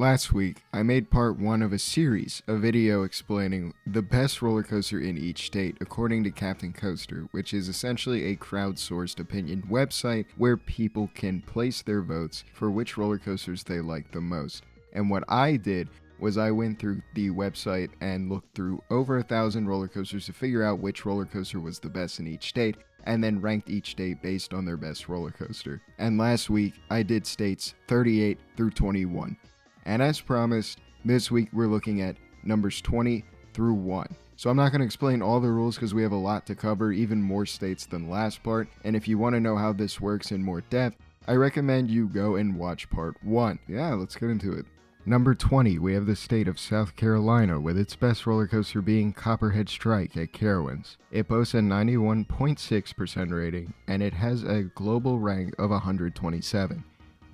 Last week, I made part 1 of a series, a video explaining the best roller coaster in each state according to Captain Coaster, which is essentially a crowdsourced opinion website where people can place their votes for which roller coasters they like the most. And what I did was I went through the website and looked through over 1,000 roller coasters to figure out which roller coaster was the best in each state, and then ranked each state based on their best roller coaster. And last week, I did states 38 through 21. And as promised, this week we're looking at numbers 20 through 1. So I'm not going to explain all the rules because we have a lot to cover, even more states than last part, and if you want to know how this works in more depth, I recommend you go and watch part 1. Yeah, let's get into it. Number 20, we have the state of South Carolina, with its best roller coaster being Copperhead Strike at Carowinds. It boasts a 91.6% rating, and it has a global rank of 127.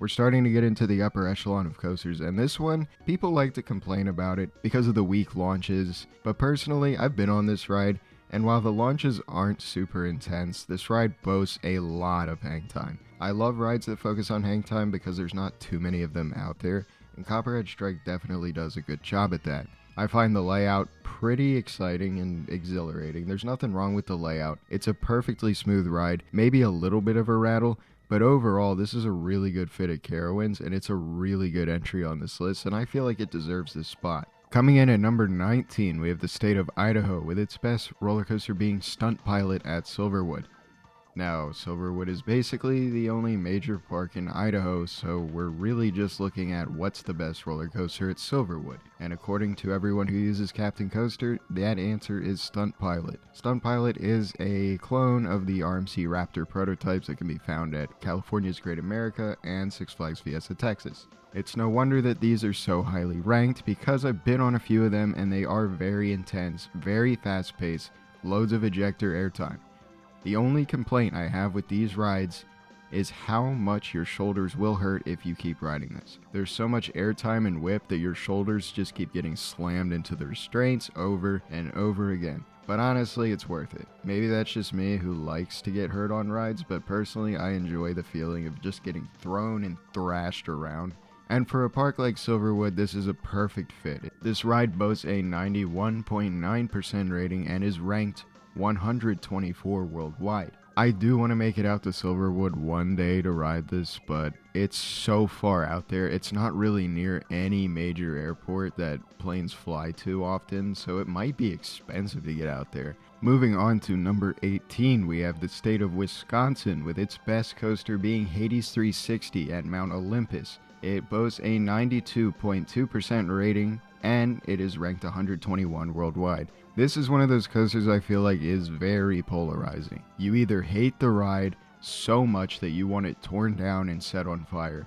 We're starting to get into the upper echelon of coasters, and this one, people like to complain about it because of the weak launches, but personally, I've been on this ride, and while the launches aren't super intense, this ride boasts a lot of hang time. I love rides that focus on hang time because there's not too many of them out there, and Copperhead Strike definitely does a good job at that. I find the layout pretty exciting and exhilarating. There's nothing wrong with the layout. It's a perfectly smooth ride, maybe a little bit of a rattle, but overall, this is a really good fit at Carowinds, and it's a really good entry on this list, and I feel like it deserves this spot. Coming in at number 19, we have the state of Idaho, with its best roller coaster being Stunt Pilot at Silverwood. Now, Silverwood is basically the only major park in Idaho, so we're really just looking at what's the best roller coaster at Silverwood. And according to everyone who uses Captain Coaster, that answer is Stunt Pilot. Stunt Pilot is a clone of the RMC Raptor prototypes that can be found at California's Great America and Six Flags Fiesta Texas. It's no wonder that these are so highly ranked because I've been on a few of them and they are very intense, very fast paced, loads of ejector airtime. The only complaint I have with these rides is how much your shoulders will hurt if you keep riding this. There's so much airtime and whip that your shoulders just keep getting slammed into the restraints over and over again. But honestly, it's worth it. Maybe that's just me who likes to get hurt on rides, but personally I enjoy the feeling of just getting thrown and thrashed around. And for a park like Silverwood, this is a perfect fit. This ride boasts a 91.9% rating and is ranked 124 worldwide. I do want to make it out to Silverwood one day to ride this, but it's so far out there. It's not really near any major airport that planes fly to often, so it might be expensive to get out there. Moving on to number 18, we have the state of Wisconsin, with its best coaster being Hades 360 at Mount Olympus. It boasts a 92.2% rating, and it is ranked 121 worldwide. This is one of those coasters I feel like is very polarizing. You either hate the ride so much that you want it torn down and set on fire,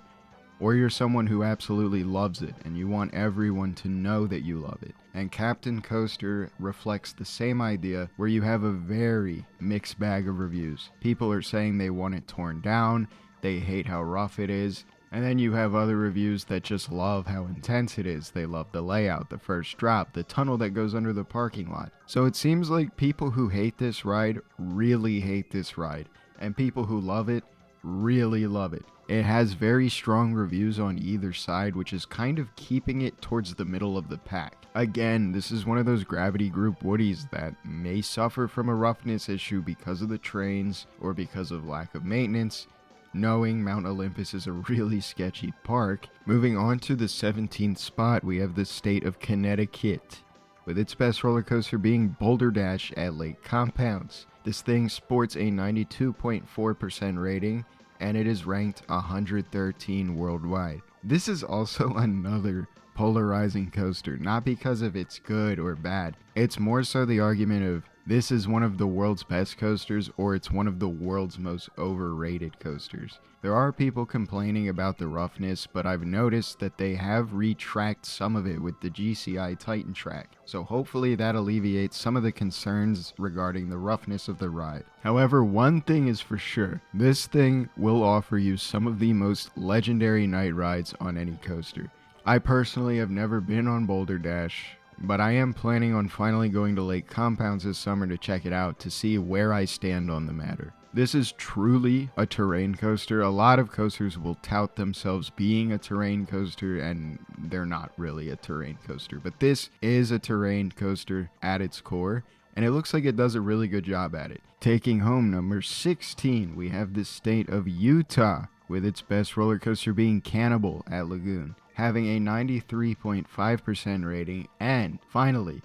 or you're someone who absolutely loves it and you want everyone to know that you love it. And Captain Coaster reflects the same idea, where you have a very mixed bag of reviews. People are saying they want it torn down, they hate how rough it is, and then you have other reviews that just love how intense it is. They love the layout, the first drop, the tunnel that goes under the parking lot. So it seems like people who hate this ride really hate this ride, and people who love it really love it. It has very strong reviews on either side, which is kind of keeping it towards the middle of the pack. Again, this is one of those Gravity Group Woodies that may suffer from a roughness issue because of the trains or because of lack of maintenance, knowing Mount Olympus is a really sketchy park. Moving on to the 17th spot, we have the state of Connecticut, with its best roller coaster being Boulder Dash at Lake Compounce. This thing sports a 92.4% rating, and it is ranked 113 worldwide. This is also another polarizing coaster, not because of its good or bad. It's more so the argument of this is one of the world's best coasters, or it's one of the world's most overrated coasters. There are people complaining about the roughness, but I've noticed that they have retracked some of it with the GCI Titan track, so hopefully that alleviates some of the concerns regarding the roughness of the ride. However, one thing is for sure, this thing will offer you some of the most legendary night rides on any coaster. I personally have never been on Boulder Dash, but I am planning on finally going to Lake Compounce this summer to check it out to see where I stand on the matter. This is truly a terrain coaster. A lot of coasters will tout themselves being a terrain coaster, and they're not really a terrain coaster. But this is a terrain coaster at its core, and it looks like it does a really good job at it. Taking home number 16, we have the state of Utah, with its best roller coaster being Cannibal at Lagoon, having a 93.5% rating, and finally,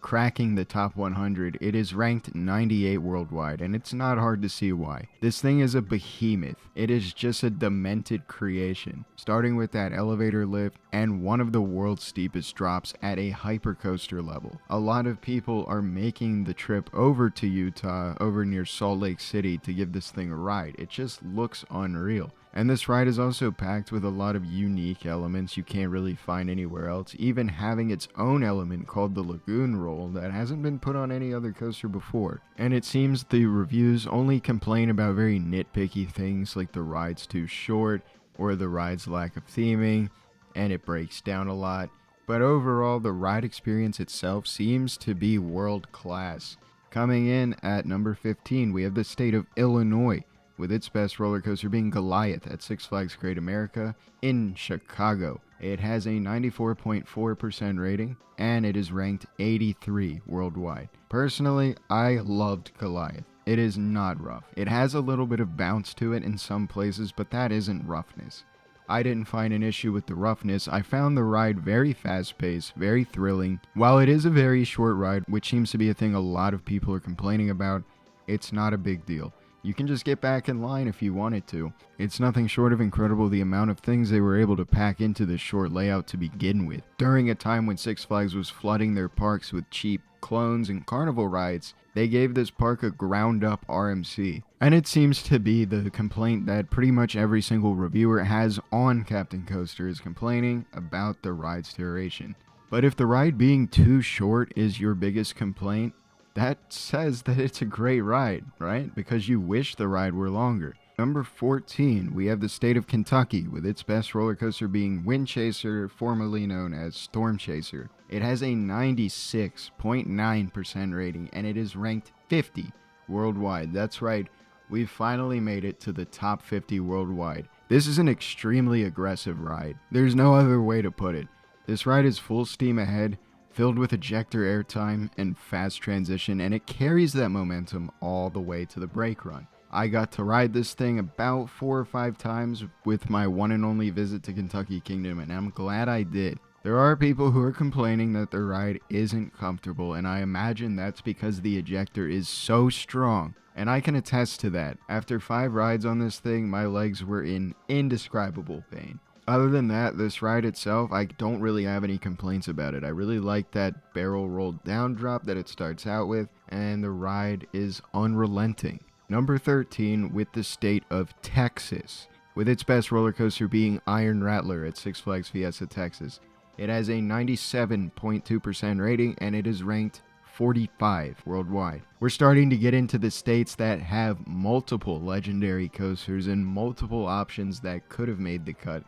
cracking the top 100, it is ranked 98 worldwide, and it's not hard to see why. This thing is a behemoth. It is just a demented creation, starting with that elevator lift and one of the world's steepest drops at a hypercoaster level. A lot of people are making the trip over to Utah, over near Salt Lake City, to give this thing a ride. It just looks unreal. And this ride is also packed with a lot of unique elements you can't really find anywhere else, even having its own element called the Lagoon Roll that hasn't been put on any other coaster before. And it seems the reviews only complain about very nitpicky things like the ride's too short or the ride's lack of theming, and it breaks down a lot. But overall, the ride experience itself seems to be world class. Coming in at number 15, we have the state of Illinois, with its best roller coaster being Goliath at Six Flags Great America in Chicago. It has a 94.4% rating, and it is ranked 83 worldwide. Personally, I loved Goliath. It is not rough. It has a little bit of bounce to it in some places, but that isn't roughness. I didn't find an issue with the roughness. I found the ride very fast-paced, very thrilling. While it is a very short ride, which seems to be a thing a lot of people are complaining about, it's not a big deal. You can just get back in line if you wanted to. It's nothing short of incredible the amount of things they were able to pack into this short layout to begin with. During a time when Six Flags was flooding their parks with cheap clones and carnival rides, they gave this park a ground-up RMC. And it seems to be the complaint that pretty much every single reviewer has on Captain Coaster is complaining about the ride's duration. But if the ride being too short is your biggest complaint, that says that it's a great ride, right? Because you wish the ride were longer. Number 14, we have the state of Kentucky, with its best roller coaster being Wind Chaser, formerly known as Storm Chaser. It has a 96.9% rating, and it is ranked 50 worldwide. That's right, we've finally made it to the top 50 worldwide. This is an extremely aggressive ride. There's no other way to put it. This ride is full steam ahead, filled with ejector airtime and fast transition, and it carries that momentum all the way to the brake run. I got to ride this thing about 4 or 5 times with my one and only visit to Kentucky Kingdom, and I'm glad I did. There are people who are complaining that the ride isn't comfortable, and I imagine that's because the ejector is so strong, and I can attest to that. After 5 rides on this thing, my legs were in indescribable pain. Other than that, this ride itself, I don't really have any complaints about it. I really like that barrel rolled down drop that it starts out with, and the ride is unrelenting. Number 13, with the state of Texas, with its best roller coaster being Iron Rattler at Six Flags Fiesta Texas. It has a 97.2% rating, and it is ranked 45 worldwide. We're starting to get into the states that have multiple legendary coasters and multiple options that could have made the cut.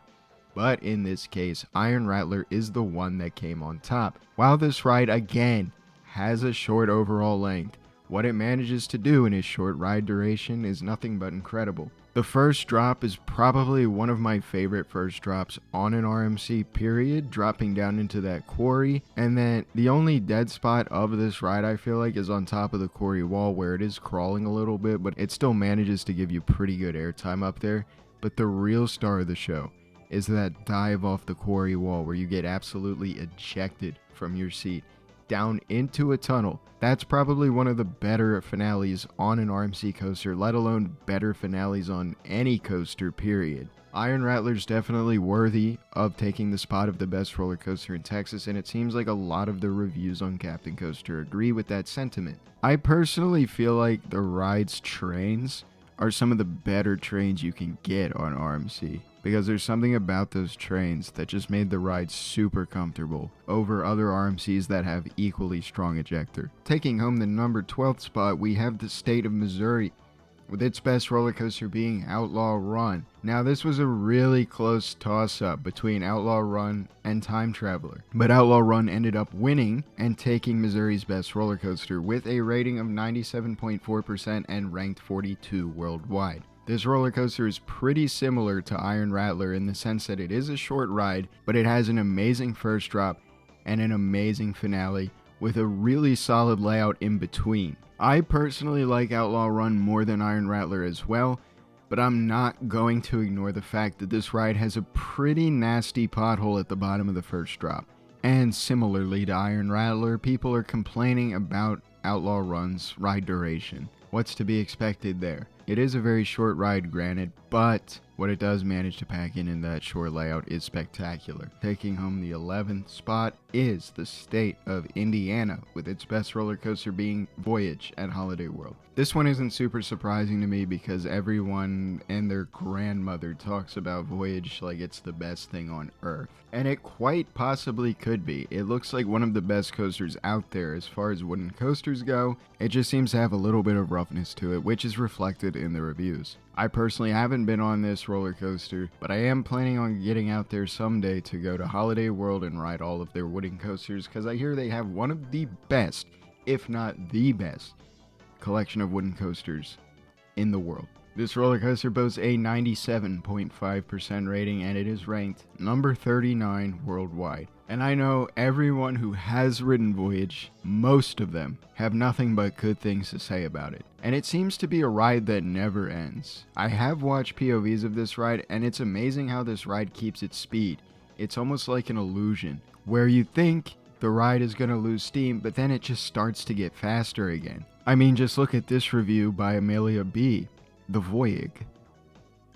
But in this case, Iron Rattler is the one that came on top. While this ride, again, has a short overall length, what it manages to do in its short ride duration is nothing but incredible. The first drop is probably one of my favorite first drops on an RMC period, dropping down into that quarry. And then the only dead spot of this ride, I feel like, is on top of the quarry wall where it is crawling a little bit, but it still manages to give you pretty good airtime up there. But the real star of the show is that dive off the quarry wall where you get absolutely ejected from your seat down into a tunnel. That's probably one of the better finales on an RMC coaster, let alone better finales on any coaster, period. Iron Rattler's definitely worthy of taking the spot of the best roller coaster in Texas, and it seems like a lot of the reviews on Captain Coaster agree with that sentiment. I personally feel like the ride's trains are some of the better trains you can get on RMC, because there's something about those trains that just made the ride super comfortable over other RMCs that have equally strong ejector. Taking home the number 12th spot, we have the state of Missouri, with its best roller coaster being Outlaw Run. Now, this was a really close toss-up between Outlaw Run and Time Traveler, but Outlaw Run ended up winning and taking Missouri's best roller coaster with a rating of 97.4% and ranked 42 worldwide. This roller coaster is pretty similar to Iron Rattler in the sense that it is a short ride, but it has an amazing first drop and an amazing finale with a really solid layout in between. I personally like Outlaw Run more than Iron Rattler as well, but I'm not going to ignore the fact that this ride has a pretty nasty pothole at the bottom of the first drop. And similarly to Iron Rattler, people are complaining about Outlaw Run's ride duration. What's to be expected there? It is a very short ride, granted, but what it does manage to pack in that short layout is spectacular. Taking home the 11th spot is the state of Indiana, with its best roller coaster being Voyage at Holiday World. This one isn't super surprising to me because everyone and their grandmother talks about Voyage like it's the best thing on earth. And it quite possibly could be. It looks like one of the best coasters out there as far as wooden coasters go. It just seems to have a little bit of roughness to it, which is reflected in the reviews. I personally haven't been on this roller coaster, but I am planning on getting out there someday to go to Holiday World and ride all of their wooden coasters because I hear they have one of the best, if not the best, collection of wooden coasters in the world. This roller coaster boasts a 97.5% rating and it is ranked number 39 worldwide. And I know everyone who has ridden Voyage, most of them, have nothing but good things to say about it. And it seems to be a ride that never ends. I have watched POVs of this ride and it's amazing how this ride keeps its speed. It's almost like an illusion, where you think the ride is going to lose steam, but then it just starts to get faster again. I mean, just look at this review by Amelia B. The Voyage.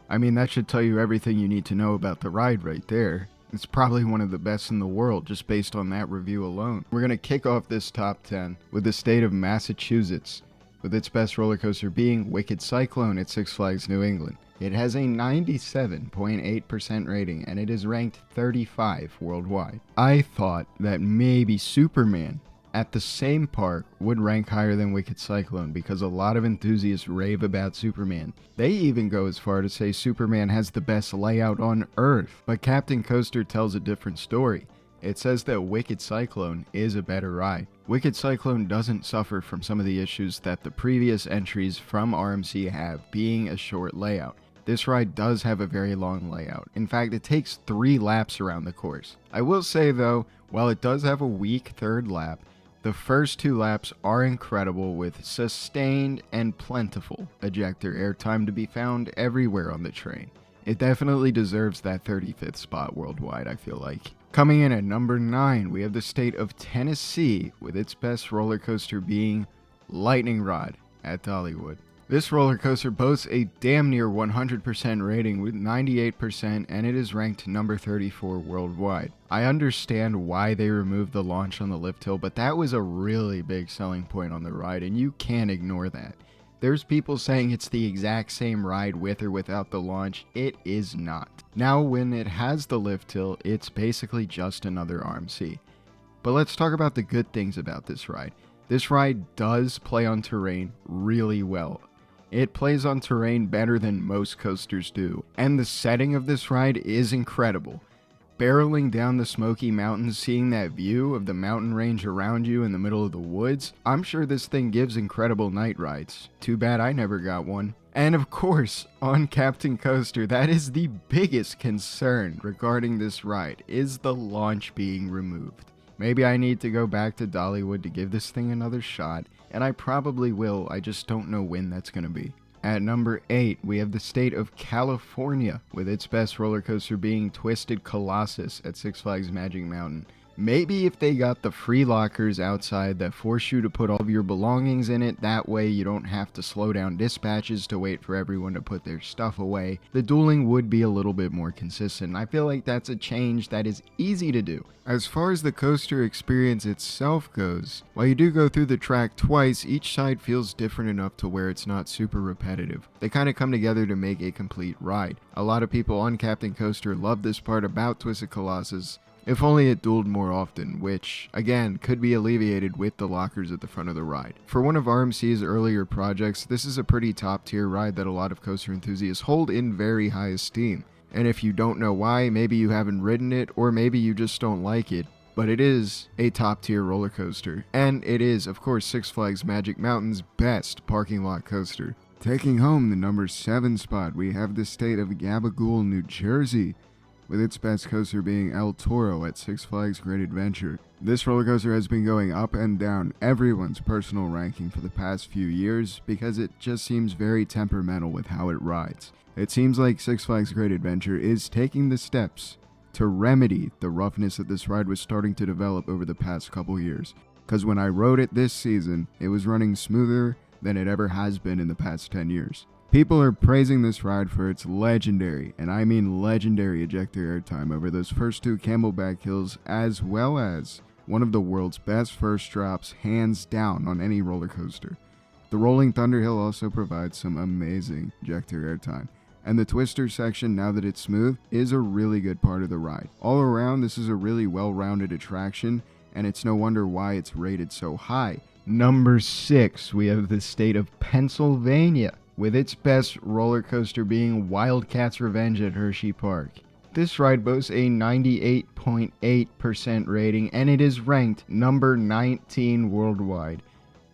I mean, that should tell you everything you need to know about the ride right there. It's probably one of the best in the world just based on that review alone. We're going to kick off this top 10 with the state of Massachusetts, with its best roller coaster being Wicked Cyclone at Six Flags New England. It has a 97.8% rating and it is ranked 35 worldwide. I thought that maybe Superman at the same park would rank higher than Wicked Cyclone because a lot of enthusiasts rave about Superman. They even go as far to say Superman has the best layout on Earth. But Captain Coaster tells a different story. It says that Wicked Cyclone is a better ride. Wicked Cyclone doesn't suffer from some of the issues that the previous entries from RMC have, being a short layout. This ride does have a very long layout. In fact, it takes 3 laps around the course. I will say though, while it does have a weak third lap, the first 2 laps are incredible with sustained and plentiful ejector airtime to be found everywhere on the train. It definitely deserves that 35th spot worldwide, I feel like. Coming in at number 9, we have the state of Tennessee, with its best roller coaster being Lightning Rod at Dollywood. This roller coaster boasts a damn near 100% rating with 98%, and it is ranked number 34 worldwide. I understand why they removed the launch on the lift hill, but that was a really big selling point on the ride, and you can't ignore that. There's people saying it's the exact same ride with or without the launch. It is not. Now, when it has the lift hill, it's basically just another RMC. But let's talk about the good things about this ride. This ride does play on terrain really well. It plays on terrain better than most coasters do, and the setting of this ride is incredible. Barreling down the Smoky Mountains, seeing that view of the mountain range around you in the middle of the woods, I'm sure this thing gives incredible night rides. Too bad I never got one. And of course, on Captain Coaster, that is the biggest concern regarding this ride, is the launch being removed. Maybe I need to go back to Dollywood to give this thing another shot, and I probably will, I just don't know when that's going to be. At number 8, we have the state of California, with its best roller coaster being Twisted Colossus at Six Flags Magic Mountain. Maybe if they got the free lockers outside that force you to put all of your belongings in it, that way you don't have to slow down dispatches to wait for everyone to put their stuff away, the dueling would be a little bit more consistent. I feel like that's a change that is easy to do. As far as the coaster experience itself goes, while you do go through the track twice, each side feels different enough to where it's not super repetitive. They kind of come together to make a complete ride. A lot of people on Captain Coaster love this part about Twisted Colossus If only it dueled more often, which, again, could be alleviated with the lockers at the front of the ride. For one of RMC's earlier projects, this is a pretty top tier ride that a lot of coaster enthusiasts hold in very high esteem. And if you don't know why, maybe you haven't ridden it, or maybe you just don't like it, but it is a top tier roller coaster. And it is, of course, Six Flags Magic Mountain's best parking lot coaster. Taking home the number 7 spot, we have the state of Gabagool, New Jersey, with its best coaster being El Toro at Six Flags Great Adventure. This roller coaster has been going up and down everyone's personal ranking for the past few years because it just seems very temperamental with how it rides. It seems like Six Flags Great Adventure is taking the steps to remedy the roughness that this ride was starting to develop over the past couple years. Because when I rode it this season, it was running smoother than it ever has been in the past 10 years. People are praising this ride for its legendary, and I mean legendary, ejector airtime over those first 2 Camelback hills, as well as one of the world's best first drops, hands down, on any roller coaster. The Rolling Thunder Hill also provides some amazing ejector airtime, and the Twister section, now that it's smooth, is a really good part of the ride. All around, this is a really well-rounded attraction, and it's no wonder why it's rated so high. Number 6, we have the state of Pennsylvania, with its best roller coaster being Wildcats Revenge at Hershey Park. This ride boasts a 98.8% rating, and it is ranked number 19 worldwide.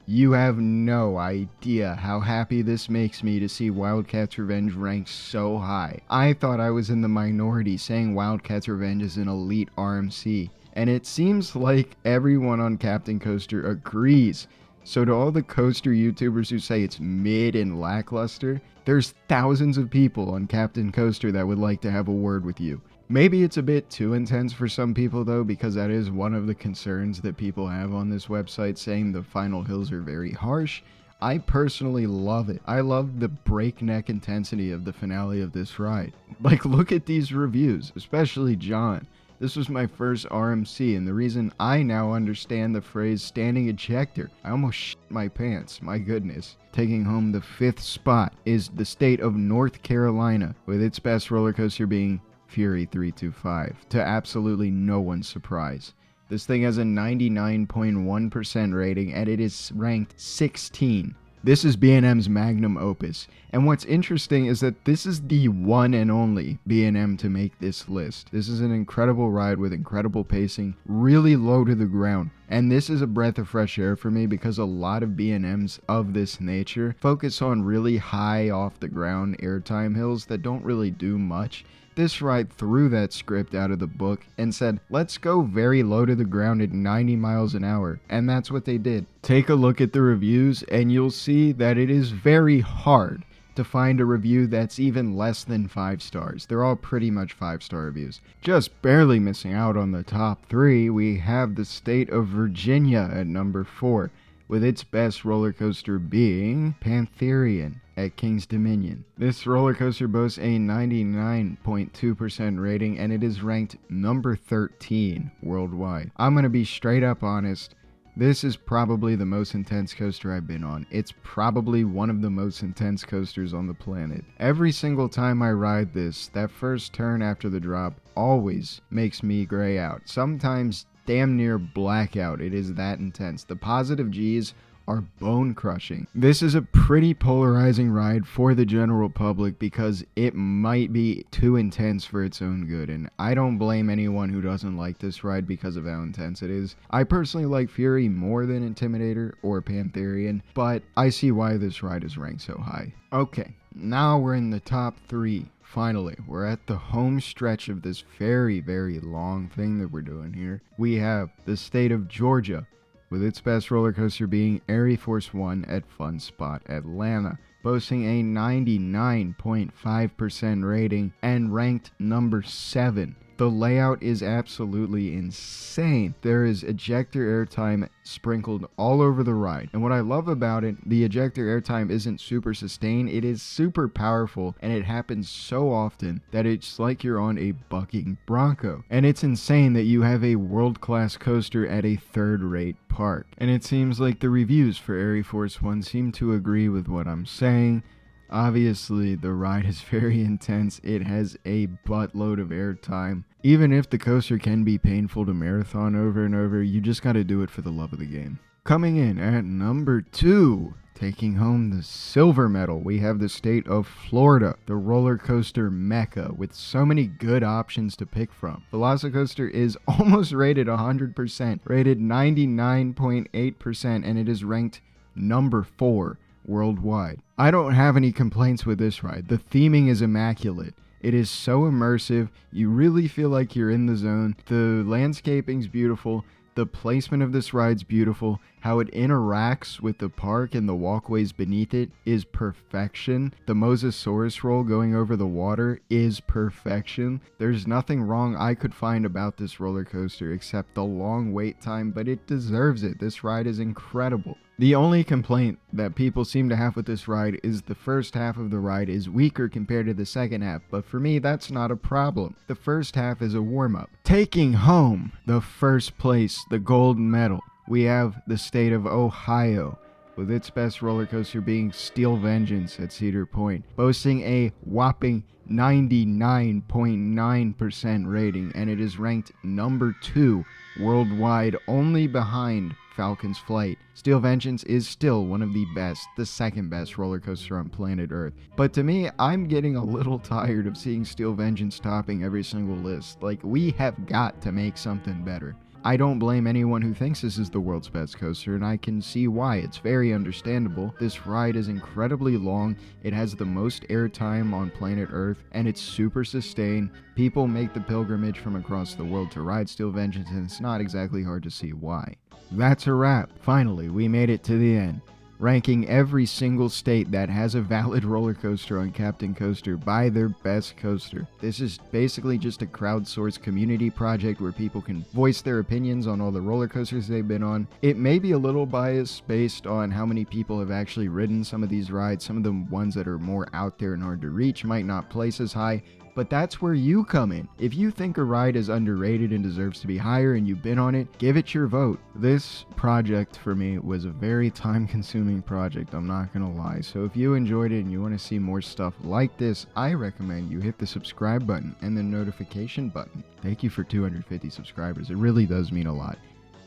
You have no idea how happy this makes me to see Wildcats Revenge ranked so high. I thought I was in the minority saying Wildcats Revenge is an elite RMC, and it seems like everyone on Captain Coaster agrees. So to all the coaster YouTubers who say it's mid and lackluster, there's thousands of people on Captain Coaster that would like to have a word with you. Maybe it's a bit too intense for some people though, because that is one of the concerns that people have on this website, saying the final hills are very harsh. I personally love it. I love the breakneck intensity of the finale of this ride. Like, look at these reviews, especially John. This was my first RMC, and the reason I now understand the phrase standing ejector. I almost shit my pants, my goodness. Taking home the 5th spot is the state of North Carolina, with its best roller coaster being Fury 325, to absolutely no one's surprise. This thing has a 99.1% rating, and it is ranked 16. This is B&M's magnum opus, and what's interesting is that this is the one and only B&M to make this list. This is an incredible ride with incredible pacing, really low to the ground, and this is a breath of fresh air for me because a lot of B&Ms of this nature focus on really high off the ground airtime hills that don't really do much. This ride threw that script out of the book and said, let's go very low to the ground at 90 miles an hour, and that's what they did. Take a look at the reviews and you'll see that it is very hard to find a review that's even less than 5 stars. They're all pretty much 5-star reviews. Just barely missing out on the top 3, we have the state of Virginia at number 4, with its best roller coaster being Pantherian at King's Dominion. This roller coaster boasts a 99.2% rating, and it is ranked number 13 worldwide. I'm gonna be straight up honest. This is probably the most intense coaster I've been on. It's probably one of the most intense coasters on the planet. Every single time I ride this, that first turn after the drop always makes me gray out. Sometimes damn near blackout. It is that intense. The positive G's are bone crushing. This is a pretty polarizing ride for the general public because it might be too intense for its own good, and I don't blame anyone who doesn't like this ride because of how intense it is. I personally like Fury more than Intimidator or Pantherian, but I see why this ride is ranked so high. Okay, now we're in the top 3. Finally, we're at the home stretch of this very, very long thing that we're doing here. We have the state of Georgia, with its best roller coaster being Air Force One at Fun Spot Atlanta, boasting a 99.5% rating and ranked number 7. The layout is absolutely insane. There is ejector airtime sprinkled all over the ride. And what I love about it, the ejector airtime isn't super sustained. It is super powerful, and it happens so often that it's like you're on a bucking bronco. And it's insane that you have a world-class coaster at a third-rate park. And it seems like the reviews for Air Force One seem to agree with what I'm saying. Obviously, the ride is very intense. It has a buttload of airtime. Even if the coaster can be painful to marathon over and over, you just gotta do it for the love of the game. Coming in at number 2, taking home the silver medal, we have the state of Florida, the roller coaster mecca, with so many good options to pick from. Velocicoaster is almost rated 100%, rated 99.8%, and it is ranked number 4 worldwide. I don't have any complaints with this ride. The theming is immaculate. It is so immersive. You really feel like you're in the zone. The landscaping's beautiful. The placement of this ride's beautiful. How it interacts with the park and the walkways beneath it is perfection. The Mosasaurus roll going over the water is perfection. There's nothing wrong I could find about this roller coaster except the long wait time, but it deserves it. This ride is incredible. The only complaint that people seem to have with this ride is the first half of the ride is weaker compared to the second half, but for me that's not a problem. The first half is a warm-up. Taking home the first place, the gold medal, we have the state of Ohio, with its best roller coaster being Steel Vengeance at Cedar Point, boasting a whopping 99.9% rating, and it is ranked number 2 worldwide, only behind Falcon's Flight. Steel Vengeance is still one of the best, the second best roller coaster on planet Earth. But to me, I'm getting a little tired of seeing Steel Vengeance topping every single list. Like, we have got to make something better. I don't blame anyone who thinks this is the world's best coaster, and I can see why. It's very understandable. This ride is incredibly long, it has the most airtime on planet Earth, and it's super sustained. People make the pilgrimage from across the world to ride Steel Vengeance, and it's not exactly hard to see why. That's a wrap. Finally, we made it to the end, ranking every single state that has a valid roller coaster on Captain Coaster by their best coaster. This is basically just a crowdsourced community project where people can voice their opinions on all the roller coasters they've been on. It may be a little biased based on how many people have actually ridden some of these rides. Some of the ones that are more out there and hard to reach might not place as high, but that's where you come in. If you think a ride is underrated and deserves to be higher and you've been on it, give it your vote. This project for me was a very time-consuming project, I'm not gonna lie. So if you enjoyed it and you want to see more stuff like this, I recommend you hit the subscribe button and the notification button. Thank you for 250 subscribers. It really does mean a lot.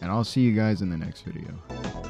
And I'll see you guys in the next video.